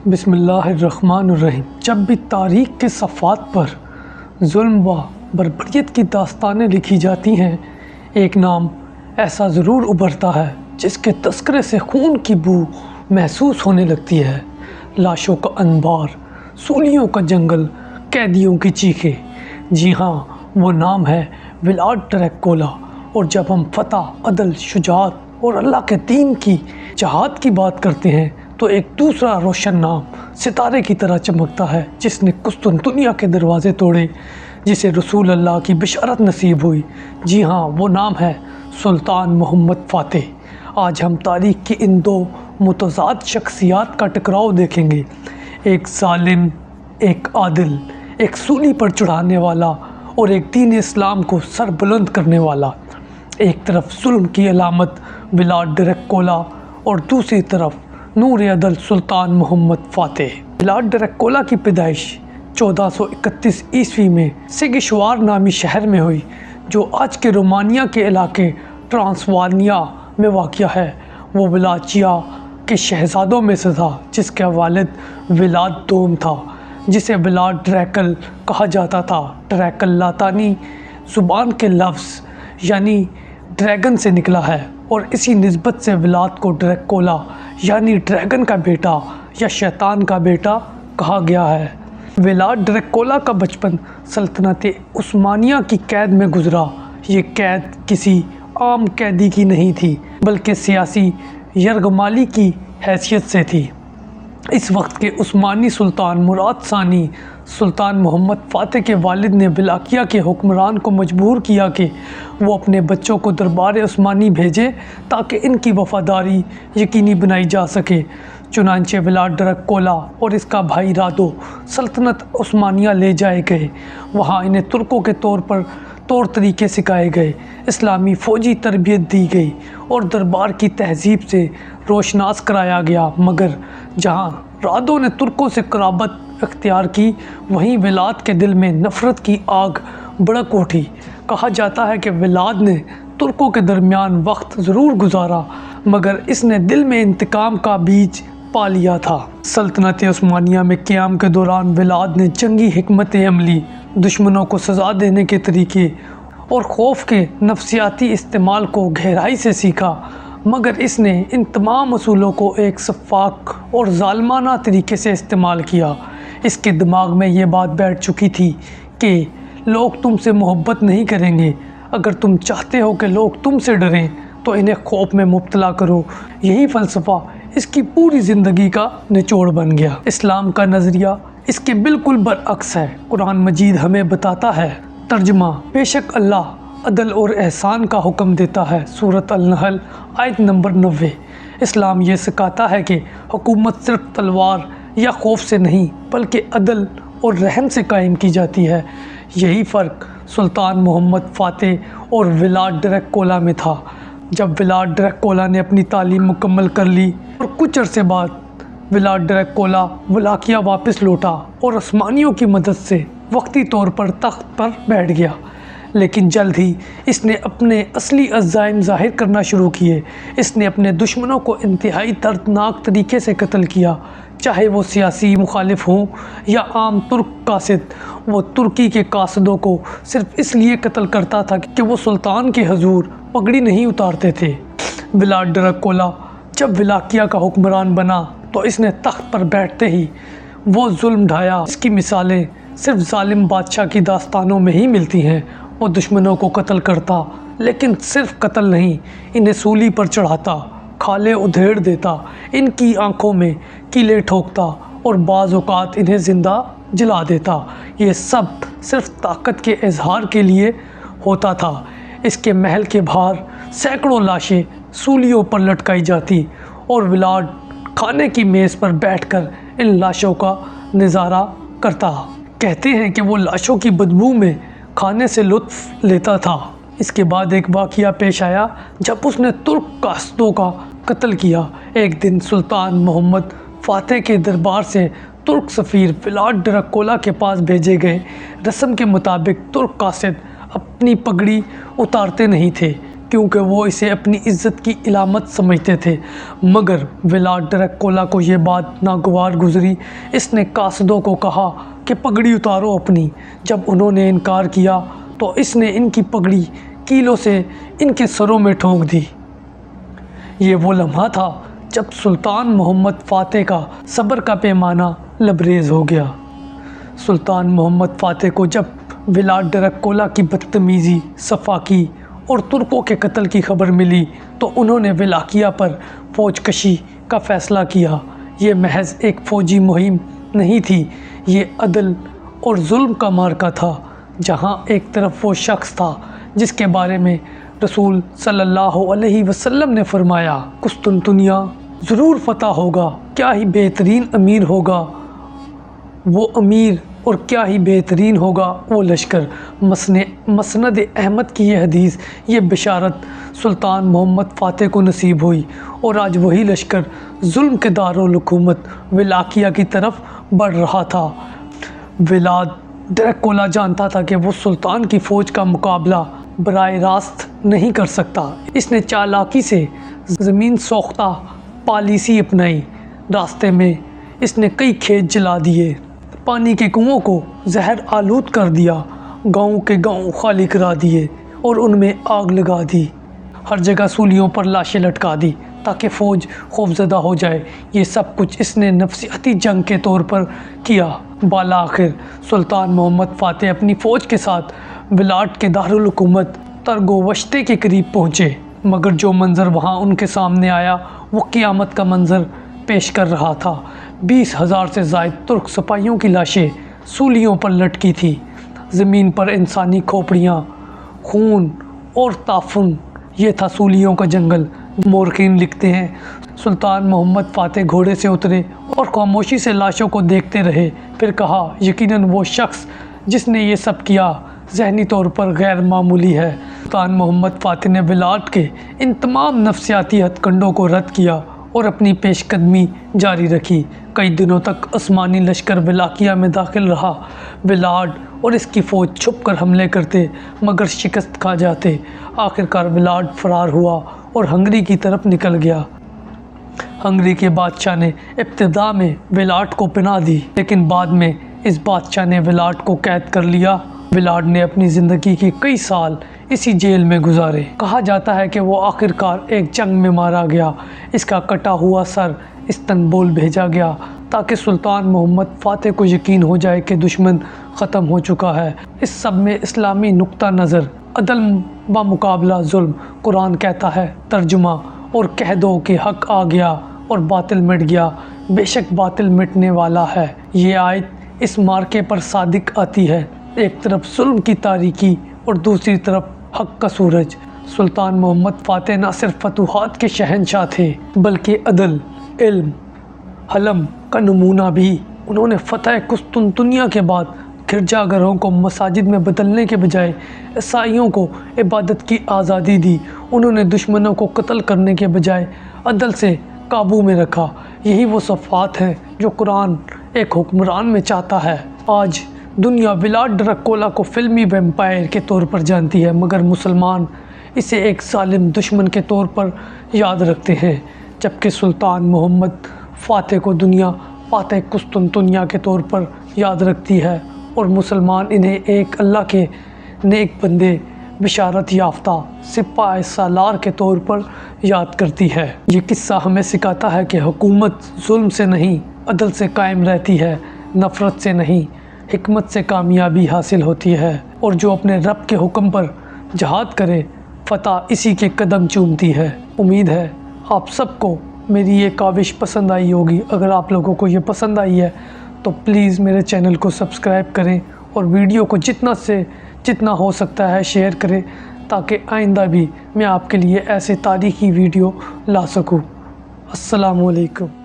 بسم اللہ الرحمن الرحیم۔ جب بھی تاریخ کے صفحات پر ظلم و بربریت کی داستانیں لکھی جاتی ہیں، ایک نام ایسا ضرور ابھرتا ہے جس کے تذکرے سے خون کی بو محسوس ہونے لگتی ہے۔ لاشوں کا انبار، سولیوں کا جنگل، قیدیوں کی چیخیں۔ جی ہاں، وہ نام ہے ولاڈ ڈریکولا۔ اور جب ہم فتح، عدل، شجاعت اور اللہ کے دین کی جہاد کی بات کرتے ہیں تو ایک دوسرا روشن نام ستارے کی طرح چمکتا ہے، جس نے قسطنطنیہ کے دروازے توڑے، جسے رسول اللہ کی بشارت نصیب ہوئی۔ جی ہاں، وہ نام ہے سلطان محمد فاتح۔ آج ہم تاریخ کی ان دو متضاد شخصیات کا ٹکراؤ دیکھیں گے، ایک ظالم، ایک عادل، ایک سولی پر چڑھانے والا اور ایک دین اسلام کو سر بلند کرنے والا۔ ایک طرف ظلم کی علامت ولاڈ ڈریکولا اور دوسری طرف نور عدل سلطان محمد فاتح۔ ولاڈ ڈریکولا کی پیدائش 1431 عیسوی میں سگشوار نامی شہر میں ہوئی، جو آج کے رومانیہ کے علاقے ٹرانسوالنیا میں واقع ہے۔ وہ ولاچیا کے شہزادوں میں سے تھا، جس کا والد ولاد دوم تھا، جسے ولاڈ ڈریکل کہا جاتا تھا۔ ڈریکل لاطینی زبان کے لفظ یعنی ڈریگن سے نکلا ہے، اور اسی نسبت سے ولاد کو ڈریکولا یعنی ڈریگن کا بیٹا یا شیطان کا بیٹا کہا گیا ہے۔ ولاڈ ڈریکولا کا بچپن سلطنت عثمانیہ کی قید میں گزرا۔ یہ قید کسی عام قیدی کی نہیں تھی، بلکہ سیاسی یرغمالی کی حیثیت سے تھی۔ اس وقت کے عثمانی سلطان مراد ثانی سلطان محمد فاتح کے والد نے ولاقیہ کے حکمران کو مجبور کیا کہ وہ اپنے بچوں کو دربار عثمانی بھیجے تاکہ ان کی وفاداری یقینی بنائی جا سکے۔ چنانچہ ولاڈ ڈریکولا اور اس کا بھائی رادو سلطنت عثمانیہ لے جائے گئے۔ وہاں انہیں ترکوں کے طور طریقے سکھائے گئے، اسلامی فوجی تربیت دی گئی اور دربار کی تہذیب سے روشناس کرایا گیا۔ مگر جہاں رادو نے ترکوں سے قرابت اختیار کی، وہیں ولاد کے دل میں نفرت کی آگ بھڑک اٹھی۔ کہا جاتا ہے کہ ولاد نے ترکوں کے درمیان وقت ضرور گزارا، مگر اس نے دل میں انتقام کا بیج پا لیا تھا۔ سلطنت عثمانیہ میں قیام کے دوران ولاد نے جنگی حکمت عملی، دشمنوں کو سزا دینے کے طریقے اور خوف کے نفسیاتی استعمال کو گہرائی سے سیکھا، مگر اس نے ان تمام اصولوں کو ایک شفاف اور ظالمانہ طریقے سے استعمال کیا۔ اس کے دماغ میں یہ بات بیٹھ چکی تھی کہ لوگ تم سے محبت نہیں کریں گے۔ اگر تم چاہتے ہو کہ لوگ تم سے ڈریں تو انہیں خوف میں مبتلا کرو۔ یہی فلسفہ اس کی پوری زندگی کا نچوڑ بن گیا۔ اسلام کا نظریہ اس کے بالکل برعکس ہے۔ قرآن مجید ہمیں بتاتا ہے، ترجمہ: بے شک اللہ عدل اور احسان کا حکم دیتا ہے، سورۃ النحل آیت نمبر 90۔ اسلام یہ سکھاتا ہے کہ حکومت صرف تلوار یا خوف سے نہیں، بلکہ عدل اور رحم سے قائم کی جاتی ہے۔ یہی فرق سلطان محمد فاتح اور ولاڈ ڈریکولا میں تھا۔ جب ولاڈ ڈریکولا نے اپنی تعلیم مکمل کر لی اور کچھ عرصے بعد ولاڈ ڈریکولا ولاقیہ واپس لوٹا اور عثمانیوں کی مدد سے وقتی طور پر تخت پر بیٹھ گیا، لیکن جلد ہی اس نے اپنے اصلی عزائم ظاہر کرنا شروع کیے۔ اس نے اپنے دشمنوں کو انتہائی دردناک طریقے سے قتل کیا، چاہے وہ سیاسی مخالف ہوں یا عام ترک قاصد۔ وہ ترکی کے قاصدوں کو صرف اس لیے قتل کرتا تھا کہ وہ سلطان کے حضور پگڑی نہیں اتارتے تھے۔ ولاڈ ڈریکولا جب ولاقیہ کا حکمران بنا تو اس نے تخت پر بیٹھتے ہی وہ ظلم ڈھایا۔ اس کی مثالیں صرف ظالم بادشاہ کی داستانوں میں ہی ملتی ہیں۔ وہ دشمنوں کو قتل کرتا، لیکن صرف قتل نہیں، انہیں سولی پر چڑھاتا، کھالیں ادھیڑ دیتا، ان کی آنکھوں میں کیلیں ٹھوکتا اور بعض اوقات انہیں زندہ جلا دیتا۔ یہ سب صرف طاقت کے اظہار کے لیے ہوتا تھا۔ اس کے محل کے باہر سینکڑوں لاشیں سولیوں پر لٹکائی جاتی اور ولاڈ کھانے کی میز پر بیٹھ کر ان لاشوں کا نظارہ کرتا۔ کہتے ہیں کہ وہ لاشوں کی بدبو میں کھانے سے لطف لیتا تھا۔ اس کے بعد ایک واقعہ پیش آیا جب اس نے ترک قاصدوں کا قتل کیا۔ ایک دن سلطان محمد فاتح کے دربار سے ترک سفیر ولاڈ ڈریکولا کے پاس بھیجے گئے۔ رسم کے مطابق ترک قاصد اپنی پگڑی اتارتے نہیں تھے، کیونکہ وہ اسے اپنی عزت کی علامت سمجھتے تھے، مگر ولاد ڈریکولا کو یہ بات ناگوار گزری۔ اس نے قاصدوں کو کہا کہ پگڑی اتارو اپنی۔ جب انہوں نے انکار کیا تو اس نے ان کی پگڑی کیلوں سے ان کے سروں میں ٹھونک دی۔ یہ وہ لمحہ تھا جب سلطان محمد فاتح کا صبر کا پیمانہ لبریز ہو گیا۔ سلطان محمد فاتح کو جب ولاد ڈریکولا کی بدتمیزی، سفاکی اور ترکوں کے قتل کی خبر ملی تو انہوں نے ولاکیہ پر فوج کشی کا فیصلہ کیا۔ یہ محض ایک فوجی مہم نہیں تھی، یہ عدل اور ظلم کا معرکہ تھا، جہاں ایک طرف وہ شخص تھا جس کے بارے میں رسول صلی اللہ علیہ وسلم نے فرمایا، قسطنطنیہ ضرور فتح ہوگا، کیا ہی بہترین امیر ہوگا وہ امیر، اور کیا ہی بہترین ہوگا وہ لشکر۔ مسند احمد کی یہ حدیث، یہ بشارت سلطان محمد فاتح کو نصیب ہوئی، اور آج وہی لشکر ظلم کے دارالحکومت ولاکیہ کی طرف بڑھ رہا تھا۔ ولاد ڈریکولا جانتا تھا کہ وہ سلطان کی فوج کا مقابلہ براہ راست نہیں کر سکتا۔ اس نے چالاکی سے زمین سوختہ پالیسی اپنائی۔ راستے میں اس نے کئی کھیت جلا دیے، پانی کے کنوؤں کو زہر آلود کر دیا، گاؤں کے گاؤں خالی کرا دیے اور ان میں آگ لگا دی۔ ہر جگہ سولیوں پر لاشیں لٹکا دی تاکہ فوج خوفزدہ ہو جائے۔ یہ سب کچھ اس نے نفسیاتی جنگ کے طور پر کیا۔ بالآخر سلطان محمد فاتح اپنی فوج کے ساتھ ولاد کے دارالحکومت ترگوشتے کے قریب پہنچے، مگر جو منظر وہاں ان کے سامنے آیا وہ قیامت کا منظر پیش کر رہا تھا۔ 20,000 سے زائد ترک سپاہیوں کی لاشیں سولیوں پر لٹکی تھی، زمین پر انسانی کھوپڑیاں، خون اور تعفن۔ یہ تھا سولیوں کا جنگل۔ مورخین لکھتے ہیں، سلطان محمد فاتح گھوڑے سے اترے اور خاموشی سے لاشوں کو دیکھتے رہے، پھر کہا، یقیناً وہ شخص جس نے یہ سب کیا ذہنی طور پر غیر معمولی ہے۔ سلطان محمد فاتح نے ولاد کے ان تمام نفسیاتی ہتھ کنڈوں کو رد کیا اور اپنی پیش قدمی جاری رکھی۔ کئی دنوں تک عثمانی لشکر ولاکیہ میں داخل رہا۔ ولاد اور اس کی فوج چھپ کر حملے کرتے مگر شکست کھا جاتے۔ آخرکار ولاد فرار ہوا اور ہنگری کی طرف نکل گیا۔ ہنگری کے بادشاہ نے ابتدا میں ولاد کو پناہ دی، لیکن بعد میں اس بادشاہ نے ولاد کو قید کر لیا۔ ولاد نے اپنی زندگی کے کئی سال اسی جیل میں گزارے۔ کہا جاتا ہے کہ وہ آخرکار ایک جنگ میں مارا گیا۔ اس کا کٹا ہوا سر استنبول بھیجا گیا تاکہ سلطان محمد فاتح کو یقین ہو جائے کہ دشمن ختم ہو چکا ہے۔ اس سب میں اسلامی نقطہ نظر، عدل بمقابلہ ظلم۔ قرآن کہتا ہے، ترجمہ، اور کہہ دو کہ حق آ گیا اور باطل مٹ گیا، بے شک باطل مٹنے والا ہے۔ یہ آیت اس مارکے پر صادق آتی ہے، ایک طرف ظلم کی تاریکی اور دوسری طرف حق کا سورج۔ سلطان محمد فاتح نہ صرف فتوحات کے شہنشاہ تھے بلکہ عدل، علم، حلم کا نمونہ بھی۔ انہوں نے فتح قسطنطنیہ کے بعد گرجا گھروں کو مساجد میں بدلنے کے بجائے عیسائیوں کو عبادت کی آزادی دی۔ انہوں نے دشمنوں کو قتل کرنے کے بجائے عدل سے قابو میں رکھا۔ یہی وہ صفات ہیں جو قرآن ایک حکمران میں چاہتا ہے۔ آج دنیا ولاد ڈریکولا کو فلمی ویمپائر کے طور پر جانتی ہے، مگر مسلمان اسے ایک ظالم دشمن کے طور پر یاد رکھتے ہیں، جبکہ سلطان محمد فاتح کو دنیا فاتح قسطنطنیہ کے طور پر یاد رکھتی ہے، اور مسلمان انہیں ایک اللہ کے نیک بندے، بشارت یافتہ سپاہ سالار کے طور پر یاد کرتی ہے۔ یہ قصہ ہمیں سکھاتا ہے کہ حکومت ظلم سے نہیں، عدل سے قائم رہتی ہے، نفرت سے نہیں، حکمت سے کامیابی حاصل ہوتی ہے، اور جو اپنے رب کے حکم پر جہاد کرے، فتح اسی کے قدم چومتی ہے۔ امید ہے آپ سب کو میری یہ کاوش پسند آئی ہوگی۔ اگر آپ لوگوں کو یہ پسند آئی ہے تو پلیز میرے چینل کو سبسکرائب کریں اور ویڈیو کو جتنا ہو سکتا ہے شیئر کریں، تاکہ آئندہ بھی میں آپ کے لیے ایسے تاریخی ویڈیو لا سکوں۔ السلام علیکم۔